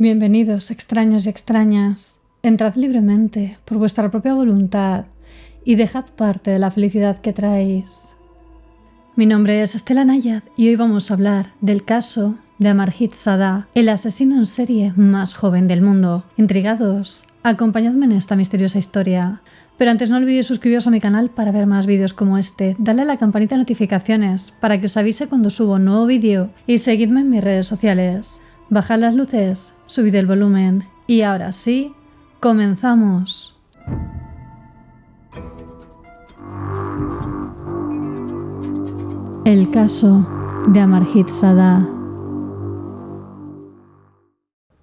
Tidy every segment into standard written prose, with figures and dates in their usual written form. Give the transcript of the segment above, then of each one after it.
Bienvenidos, extraños y extrañas. Entrad libremente, por vuestra propia voluntad, y dejad parte de la felicidad que traéis. Mi nombre es Estela Nayad y hoy vamos a hablar del caso de Amarjit Zadah, el asesino en serie más joven del mundo. ¿Intrigados? Acompañadme en esta misteriosa historia. Pero antes no olvidéis suscribiros a mi canal para ver más vídeos como este, dale a la campanita de notificaciones para que os avise cuando subo un nuevo vídeo y seguidme en mis redes sociales. Bajad las luces, subid el volumen y ahora sí, comenzamos. El caso de Amarjit Zadah.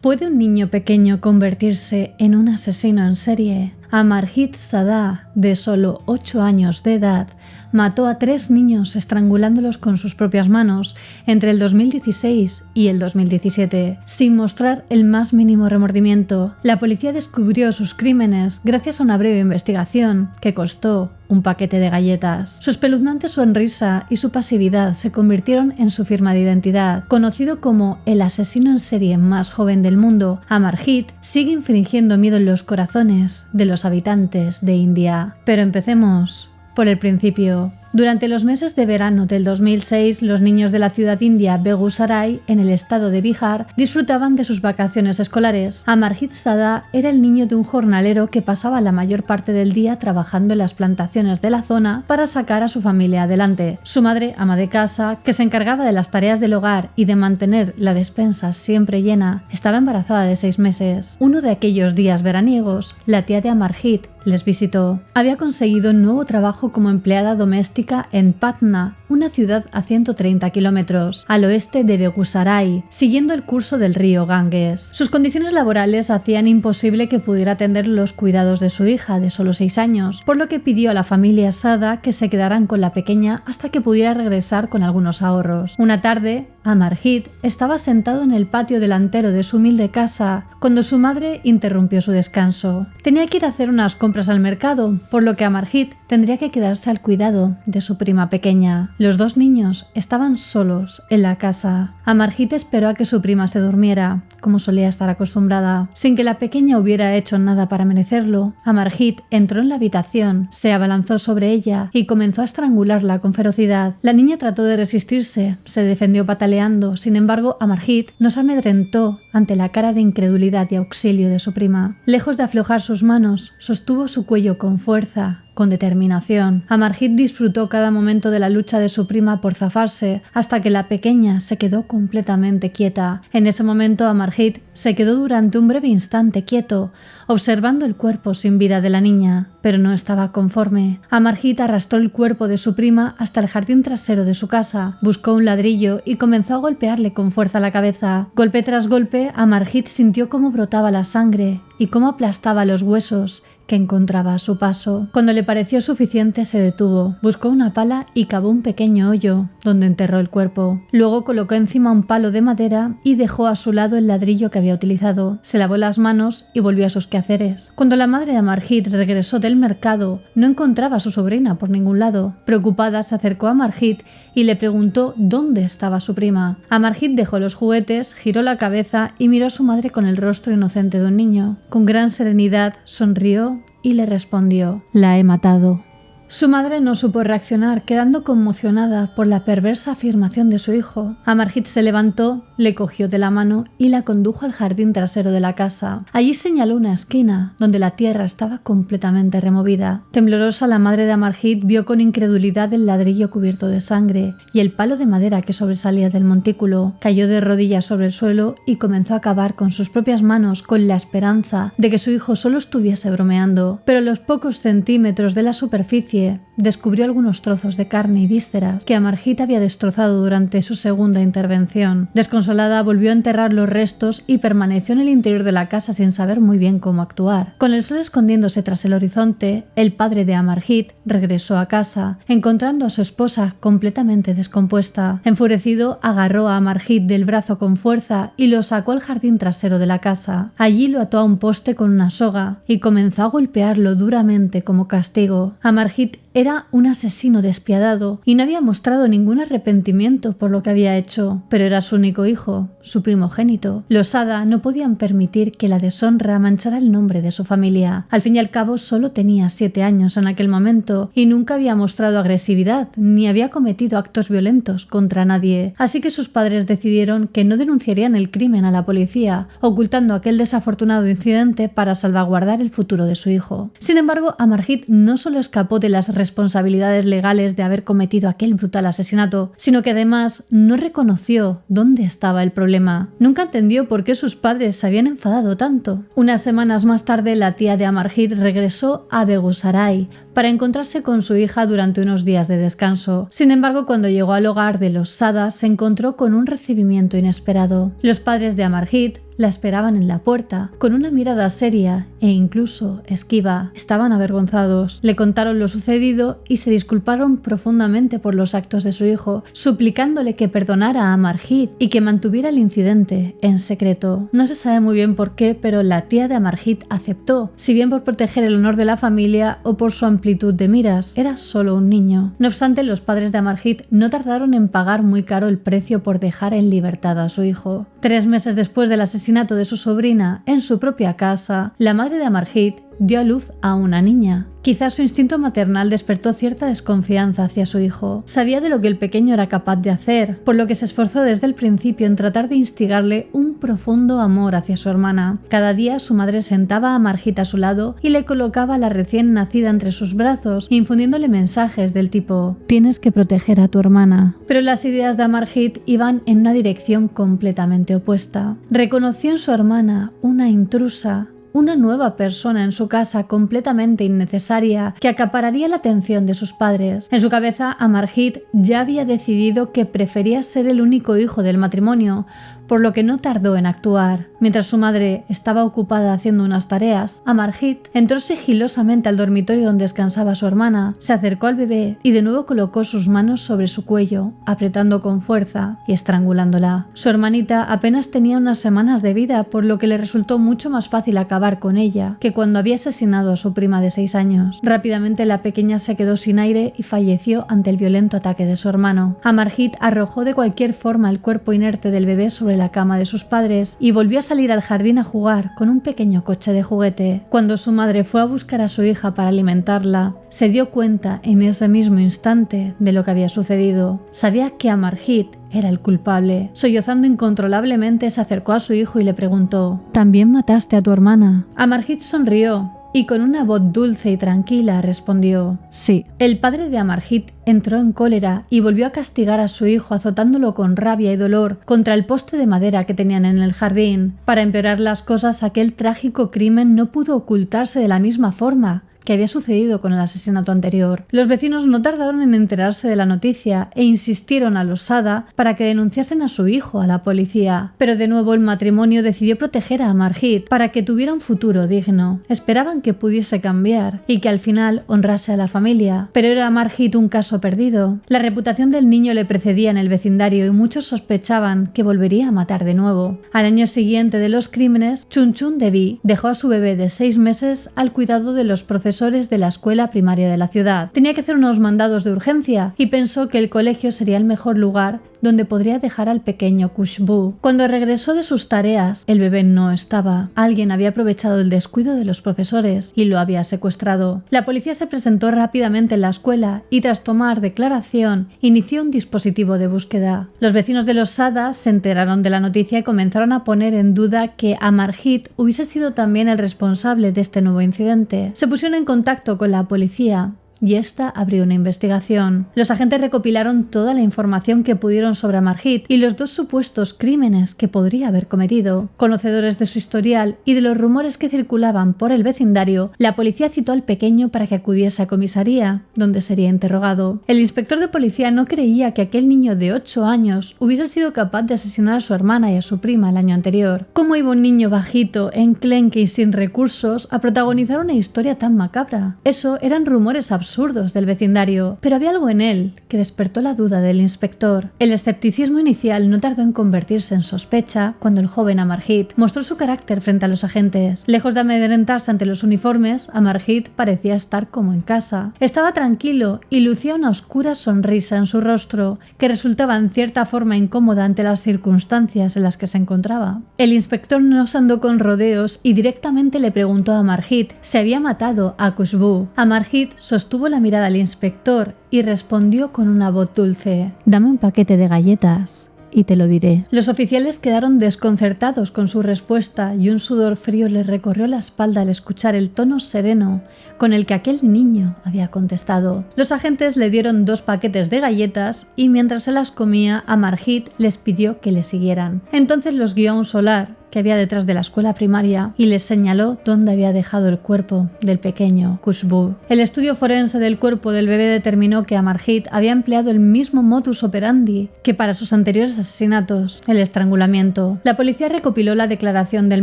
¿Puede un niño pequeño convertirse en un asesino en serie? Amarjit Zadah, de solo 8 años de edad, mató a 3 niños estrangulándolos con sus propias manos entre el 2016 y el 2017, sin mostrar el más mínimo remordimiento. La policía descubrió sus crímenes gracias a una breve investigación que costó un paquete de galletas. Su espeluznante sonrisa y su pasividad se convirtieron en su firma de identidad. Conocido como el asesino en serie más joven del mundo, Amarjit sigue infringiendo miedo en los corazones de los habitantes de India. Pero empecemos por el principio. Durante los meses de verano del 2006, los niños de la ciudad india Begusarai, en el estado de Bihar, disfrutaban de sus vacaciones escolares. Amarjit Zadah era el niño de un jornalero que pasaba la mayor parte del día trabajando en las plantaciones de la zona para sacar a su familia adelante. Su madre, ama de casa, que se encargaba de las tareas del hogar y de mantener la despensa siempre llena, estaba embarazada de 6 meses. Uno de aquellos días veraniegos, la tía de Amarjit les visitó. Había conseguido un nuevo trabajo como empleada doméstica en Patna, una ciudad a 130 kilómetros al oeste de Begusarai, siguiendo el curso del río Ganges. Sus condiciones laborales hacían imposible que pudiera atender los cuidados de su hija de solo 6 años, por lo que pidió a la familia Zadah que se quedaran con la pequeña hasta que pudiera regresar con algunos ahorros. Una tarde, Amarjit estaba sentado en el patio delantero de su humilde casa cuando su madre interrumpió su descanso. Tenía que ir a hacer unas compras al mercado, por lo que Amarjit tendría que quedarse al cuidado de su prima pequeña. Los 2 niños estaban solos en la casa. Amarjit esperó a que su prima se durmiera, como solía estar acostumbrada. Sin que la pequeña hubiera hecho nada para merecerlo, Amarjit entró en la habitación, se abalanzó sobre ella y comenzó a estrangularla con ferocidad. La niña trató de resistirse, se defendió pataleando. Sin embargo, Amarjit no se amedrentó ante la cara de incredulidad y auxilio de su prima. Lejos de aflojar sus manos, sostuvo su cuello con fuerza, con determinación. Amarjit disfrutó cada momento de la lucha de su prima por zafarse, hasta que la pequeña se quedó completamente quieta. En ese momento Amarjit se quedó durante un breve instante quieto, observando el cuerpo sin vida de la niña, pero no estaba conforme. Amarjit arrastró el cuerpo de su prima hasta el jardín trasero de su casa, buscó un ladrillo y comenzó a golpearle con fuerza la cabeza. Golpe tras golpe, Amarjit sintió cómo brotaba la sangre y cómo aplastaba los huesos que encontraba a su paso. Cuando le pareció suficiente, se detuvo, buscó una pala y cavó un pequeño hoyo donde enterró el cuerpo. Luego colocó encima un palo de madera y dejó a su lado el ladrillo que había utilizado. Se lavó las manos y volvió a sus quehaceres. Cuando la madre de Amarjit regresó del mercado, no encontraba a su sobrina por ningún lado. Preocupada, se acercó a Amarjit y le preguntó dónde estaba su prima. Amarjit dejó los juguetes, giró la cabeza y miró a su madre con el rostro inocente de un niño. Con gran serenidad sonrió y le respondió: «La he matado». Su madre no supo reaccionar, quedando conmocionada por la perversa afirmación de su hijo. Amarjit se levantó, le cogió de la mano y la condujo al jardín trasero de la casa. Allí señaló una esquina donde la tierra estaba completamente removida. Temblorosa, la madre de Amarjit vio con incredulidad el ladrillo cubierto de sangre y el palo de madera que sobresalía del montículo. Cayó de rodillas sobre el suelo y comenzó a cavar con sus propias manos con la esperanza de que su hijo solo estuviese bromeando. Pero a los pocos centímetros de la superficie descubrió algunos trozos de carne y vísceras que Amarjit había destrozado durante su segunda intervención. Desconsolada, volvió a enterrar los restos y permaneció en el interior de la casa sin saber muy bien cómo actuar. Con el sol escondiéndose tras el horizonte, el padre de Amarjit regresó a casa, encontrando a su esposa completamente descompuesta. Enfurecido, agarró a Amarjit del brazo con fuerza y lo sacó al jardín trasero de la casa. Allí lo ató a un poste con una soga y comenzó a golpearlo duramente como castigo. Amarjit era un asesino despiadado y no había mostrado ningún arrepentimiento por lo que había hecho, pero era su único hijo, su primogénito. Los Sada no podían permitir que la deshonra manchara el nombre de su familia. Al fin y al cabo, solo tenía 7 años en aquel momento y nunca había mostrado agresividad ni había cometido actos violentos contra nadie. Así que sus padres decidieron que no denunciarían el crimen a la policía, ocultando aquel desafortunado incidente para salvaguardar el futuro de su hijo. Sin embargo, Amarjit no solo escapó de las responsabilidades legales de haber cometido aquel brutal asesinato, sino que además no reconoció dónde estaba el problema. Nunca entendió por qué sus padres se habían enfadado tanto. Unas semanas más tarde, la tía de Amarjit regresó a Begusaray para encontrarse con su hija durante unos días de descanso. Sin embargo, cuando llegó al hogar de los Sada, se encontró con un recibimiento inesperado. Los padres de Amarjit la esperaban en la puerta, con una mirada seria e incluso esquiva. Estaban avergonzados. Le contaron lo sucedido y se disculparon profundamente por los actos de su hijo, suplicándole que perdonara a Amarjit y que mantuviera el incidente en secreto. No se sabe muy bien por qué, pero la tía de Amarjit aceptó, si bien por proteger el honor de la familia o por su amplitud de miras. Era solo un niño. No obstante, los padres de Amarjit no tardaron en pagar muy caro el precio por dejar en libertad a su hijo. 3 meses después del asesinato de su sobrina en su propia casa, la madre de Amarjit dio a luz a una niña. Quizás su instinto maternal despertó cierta desconfianza hacia su hijo. Sabía de lo que el pequeño era capaz de hacer, por lo que se esforzó desde el principio en tratar de instigarle un profundo amor hacia su hermana. Cada día su madre sentaba a Amarjit a su lado y le colocaba a la recién nacida entre sus brazos, infundiéndole mensajes del tipo: tienes que proteger a tu hermana. Pero las ideas de Amarjit iban en una dirección completamente opuesta. Reconoció en su hermana una intrusa, una nueva persona en su casa completamente innecesaria que acapararía la atención de sus padres. En su cabeza, Amarjit ya había decidido que prefería ser el único hijo del matrimonio, por lo que no tardó en actuar. Mientras su madre estaba ocupada haciendo unas tareas, Amarjit entró sigilosamente al dormitorio donde descansaba su hermana, se acercó al bebé y de nuevo colocó sus manos sobre su cuello, apretando con fuerza y estrangulándola. Su hermanita apenas tenía unas semanas de vida, por lo que le resultó mucho más fácil acabar con ella que cuando había asesinado a su prima de 6 años. Rápidamente la pequeña se quedó sin aire y falleció ante el violento ataque de su hermano. Amarjit arrojó de cualquier forma el cuerpo inerte del bebé sobre la cama de sus padres y volvió a salir al jardín a jugar con un pequeño coche de juguete. Cuando su madre fue a buscar a su hija para alimentarla, se dio cuenta en ese mismo instante de lo que había sucedido. Sabía que Amarjit era el culpable. Sollozando incontrolablemente, se acercó a su hijo y le preguntó: ¿también mataste a tu hermana? Amarjit sonrió y con una voz dulce y tranquila respondió: sí. El padre de Amarjit entró en cólera y volvió a castigar a su hijo, azotándolo con rabia y dolor contra el poste de madera que tenían en el jardín. Para empeorar las cosas, aquel trágico crimen no pudo ocultarse de la misma forma que había sucedido con el asesinato anterior. Los vecinos no tardaron en enterarse de la noticia e insistieron a los Sada para que denunciasen a su hijo a la policía. Pero de nuevo el matrimonio decidió proteger a Amarjit para que tuviera un futuro digno. Esperaban que pudiese cambiar y que al final honrase a la familia. Pero era Amarjit un caso perdido. La reputación del niño le precedía en el vecindario y muchos sospechaban que volvería a matar de nuevo. Al año siguiente de los crímenes, Chunchun Devi dejó a su bebé de 6 meses al cuidado de los profesores de la escuela primaria de la ciudad. Tenía que hacer unos mandados de urgencia y pensó que el colegio sería el mejor lugar donde podría dejar al pequeño Khushbu. Cuando regresó de sus tareas, el bebé no estaba. Alguien había aprovechado el descuido de los profesores y lo había secuestrado. La policía se presentó rápidamente en la escuela y tras tomar declaración, inició un dispositivo de búsqueda. Los vecinos de los Sada se enteraron de la noticia y comenzaron a poner en duda que Amarjit hubiese sido también el responsable de este nuevo incidente. Se pusieron en contacto con la policía y esta abrió una investigación. Los agentes recopilaron toda la información que pudieron sobre Amarjit y los 2 supuestos crímenes que podría haber cometido. Conocedores de su historial y de los rumores que circulaban por el vecindario, la policía citó al pequeño para que acudiese a comisaría, donde sería interrogado. El inspector de policía no creía que aquel niño de 8 años hubiese sido capaz de asesinar a su hermana y a su prima el año anterior. ¿Cómo iba un niño bajito, enclenque y sin recursos a protagonizar una historia tan macabra? Eso eran rumores absurdos absurdos del vecindario, pero había algo en él que despertó la duda del inspector. El escepticismo inicial no tardó en convertirse en sospecha cuando el joven Amarjit mostró su carácter frente a los agentes. Lejos de amedrentarse ante los uniformes, Amarjit parecía estar como en casa. Estaba tranquilo y lucía una oscura sonrisa en su rostro que resultaba en cierta forma incómoda ante las circunstancias en las que se encontraba. El inspector no se andó con rodeos y directamente le preguntó a Amarjit si había matado a Khushbu. Amarjit sostuvo la mirada al inspector y respondió con una voz dulce: «Dame un paquete de galletas y te lo diré». Los oficiales quedaron desconcertados con su respuesta y un sudor frío les recorrió la espalda al escuchar el tono sereno con el que aquel niño había contestado. Los agentes le dieron 2 paquetes de galletas y mientras se las comía, Amarjit les pidió que le siguieran. Entonces los guió a un solar que había detrás de la escuela primaria y les señaló dónde había dejado el cuerpo del pequeño Khushbu. El estudio forense del cuerpo del bebé determinó que Amarjit había empleado el mismo modus operandi que para sus anteriores asesinatos, el estrangulamiento. La policía recopiló la declaración del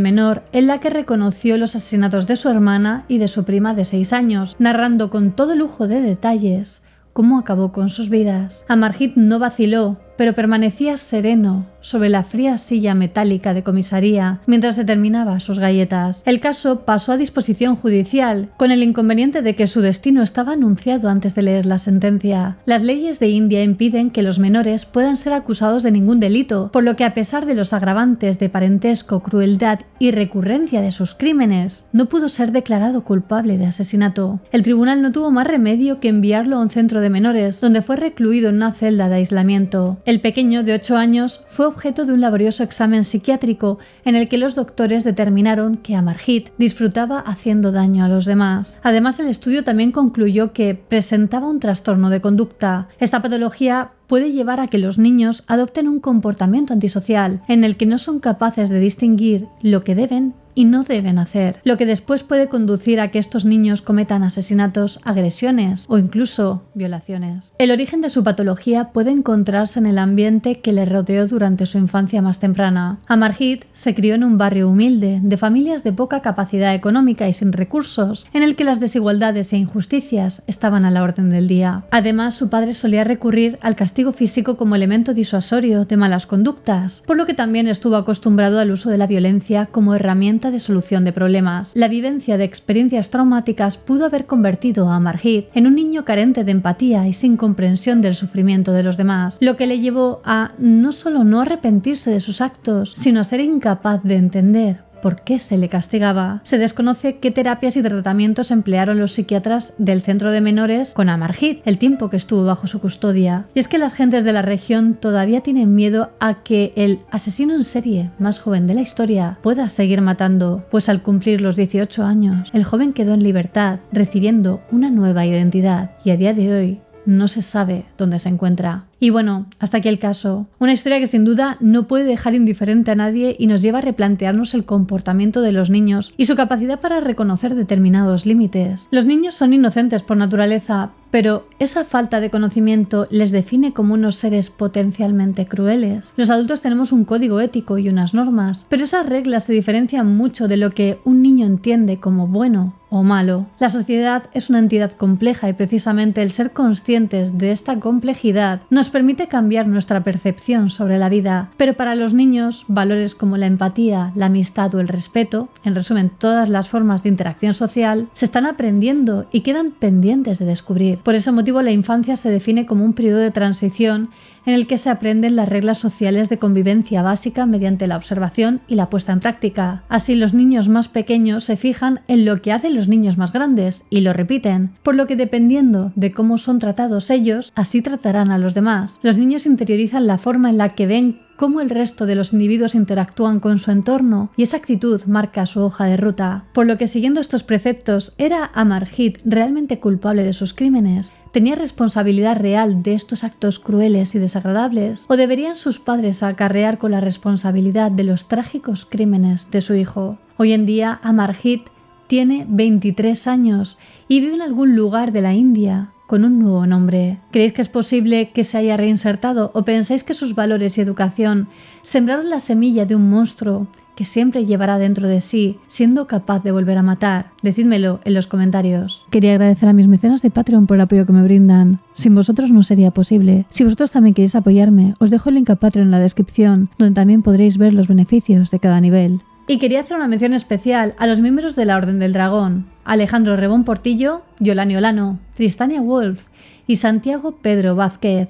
menor en la que reconoció los asesinatos de su hermana y de su prima de 6 años, narrando con todo lujo de detalles cómo acabó con sus vidas. Amarjit no vaciló, pero permanecía sereno sobre la fría silla metálica de comisaría mientras se terminaba sus galletas. El caso pasó a disposición judicial, con el inconveniente de que su destino estaba anunciado antes de leer la sentencia. Las leyes de India impiden que los menores puedan ser acusados de ningún delito, por lo que a pesar de los agravantes de parentesco, crueldad y recurrencia de sus crímenes, no pudo ser declarado culpable de asesinato. El tribunal no tuvo más remedio que enviarlo a un centro de menores, donde fue recluido en una celda de aislamiento. El pequeño, de 8 años, fue objeto de un laborioso examen psiquiátrico en el que los doctores determinaron que Amarjit disfrutaba haciendo daño a los demás. Además, el estudio también concluyó que presentaba un trastorno de conducta. Esta patología puede llevar a que los niños adopten un comportamiento antisocial en el que no son capaces de distinguir lo que deben y no deben hacer, lo que después puede conducir a que estos niños cometan asesinatos, agresiones o incluso violaciones. El origen de su patología puede encontrarse en el ambiente que le rodeó durante su infancia más temprana. Amarjit se crió en un barrio humilde, de familias de poca capacidad económica y sin recursos, en el que las desigualdades e injusticias estaban a la orden del día. Además, su padre solía recurrir al castigo físico como elemento disuasorio de malas conductas, por lo que también estuvo acostumbrado al uso de la violencia como herramienta de solución de problemas. La vivencia de experiencias traumáticas pudo haber convertido a Amarjit en un niño carente de empatía y sin comprensión del sufrimiento de los demás, lo que le llevó a no solo no arrepentirse de sus actos, sino a ser incapaz de entender por qué se le castigaba. Se desconoce qué terapias y tratamientos emplearon los psiquiatras del centro de menores con Amarjit el tiempo que estuvo bajo su custodia. Y es que las gentes de la región todavía tienen miedo a que el asesino en serie más joven de la historia pueda seguir matando, pues al cumplir los 18 años, el joven quedó en libertad, recibiendo una nueva identidad, y a día de hoy no se sabe dónde se encuentra. Y bueno, hasta aquí el caso. Una historia que sin duda no puede dejar indiferente a nadie y nos lleva a replantearnos el comportamiento de los niños y su capacidad para reconocer determinados límites. Los niños son inocentes por naturaleza, pero esa falta de conocimiento les define como unos seres potencialmente crueles. Los adultos tenemos un código ético y unas normas, pero esas reglas se diferencian mucho de lo que un niño entiende como bueno o malo. La sociedad es una entidad compleja y precisamente el ser conscientes de esta complejidad nos permite cambiar nuestra percepción sobre la vida. Pero para los niños, valores como la empatía, la amistad o el respeto, en resumen, todas las formas de interacción social, se están aprendiendo y quedan pendientes de descubrir. Por ese motivo, la infancia se define como un periodo de transición en el que se aprenden las reglas sociales de convivencia básica mediante la observación y la puesta en práctica. Así, los niños más pequeños se fijan en lo que hacen los niños más grandes y lo repiten, por lo que dependiendo de cómo son tratados ellos, así tratarán a los demás. Los niños interiorizan la forma en la que ven cómo el resto de los individuos interactúan con su entorno y esa actitud marca su hoja de ruta. Por lo que siguiendo estos preceptos, ¿era Amarjit realmente culpable de sus crímenes? ¿Tenía responsabilidad real de estos actos crueles y desagradables? ¿O deberían sus padres acarrear con la responsabilidad de los trágicos crímenes de su hijo? Hoy en día, Amarjit tiene 23 años y vive en algún lugar de la India con un nuevo nombre. ¿Creéis que es posible que se haya reinsertado o pensáis que sus valores y educación sembraron la semilla de un monstruo que siempre llevará dentro de sí, siendo capaz de volver a matar? Decídmelo en los comentarios. Quería agradecer a mis mecenas de Patreon por el apoyo que me brindan. Sin vosotros no sería posible. Si vosotros también queréis apoyarme, os dejo el link a Patreon en la descripción, donde también podréis ver los beneficios de cada nivel. Y quería hacer una mención especial a los miembros de la Orden del Dragón: Alejandro Rebón Portillo, Yolani Olano, Tristania Wolf y Santiago Pedro Vázquez.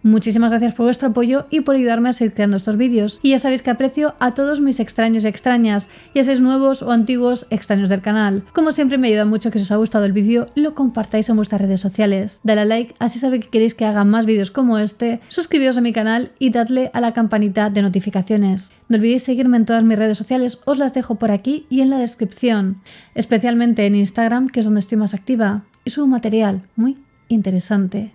Muchísimas gracias por vuestro apoyo y por ayudarme a seguir creando estos vídeos. Y ya sabéis que aprecio a todos mis extraños y extrañas, ya seáis nuevos o antiguos extraños del canal. Como siempre, me ayuda mucho que si os ha gustado el vídeo lo compartáis en vuestras redes sociales. Dale a like, así sabéis que queréis que haga más vídeos como este. Suscribíos a mi canal y dadle a la campanita de notificaciones. No olvidéis seguirme en todas mis redes sociales, os las dejo por aquí y en la descripción. Especialmente en Instagram, que es donde estoy más activa, y subo material muy interesante.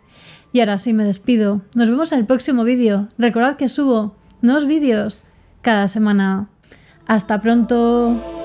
Y ahora sí me despido. Nos vemos en el próximo vídeo. Recordad que subo nuevos vídeos cada semana. ¡Hasta pronto!